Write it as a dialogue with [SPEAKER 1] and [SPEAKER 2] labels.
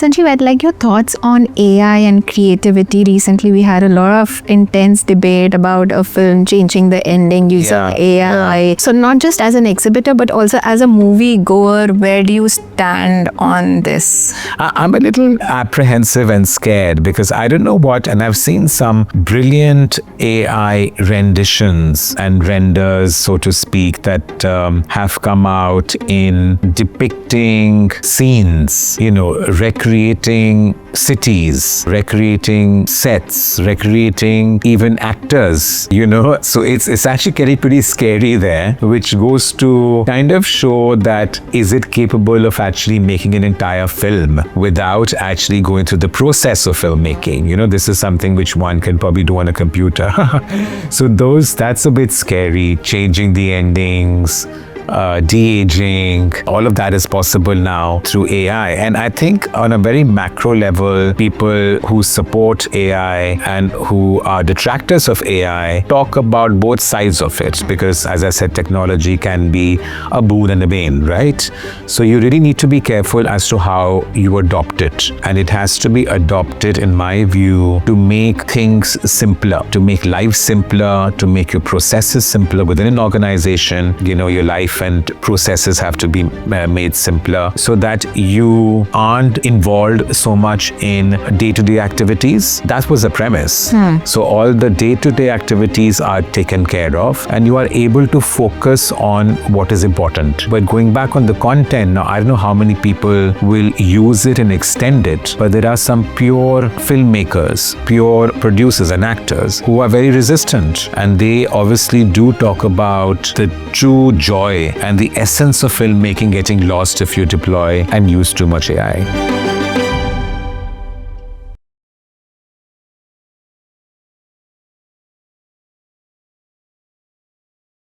[SPEAKER 1] Sanjeev, I'd like your thoughts on AI and creativity. Recently, we had a lot of intense debate about a film changing the ending using AI. So not just as an exhibitor, but also as a movie goer, where do you stand on this?
[SPEAKER 2] I'm a little apprehensive and scared because I don't know what, and I've seen some brilliant AI renditions and renders, so to speak, that have come out in depicting scenes, recreating cities, recreating sets, recreating even actors, So it's actually getting pretty scary there, which goes to kind of show that is it capable of actually making an entire film without actually going through the process of filmmaking. This is something which one can probably do on a computer. So that's a bit scary, changing the endings, de-aging, all of that is possible now through AI. And I think on a very macro level, people who support AI and who are detractors of AI talk about both sides of it, because as I said, technology can be a boon and a bane, right? So you really need to be careful as to how you adopt it. And it has to be adopted, in my view, to make things simpler, to make life simpler, to make your processes simpler within an organization. Your life and processes have to be made simpler so that you aren't involved so much in day-to-day activities. That was the premise. So all the day-to-day activities are taken care of and you are able to focus on what is important. But going back on the content, now I don't know how many people will use it and extend it, but there are some pure filmmakers, pure producers and actors who are very resistant, and they obviously do talk about the true joy and the essence of filmmaking getting lost if you deploy and use too much AI.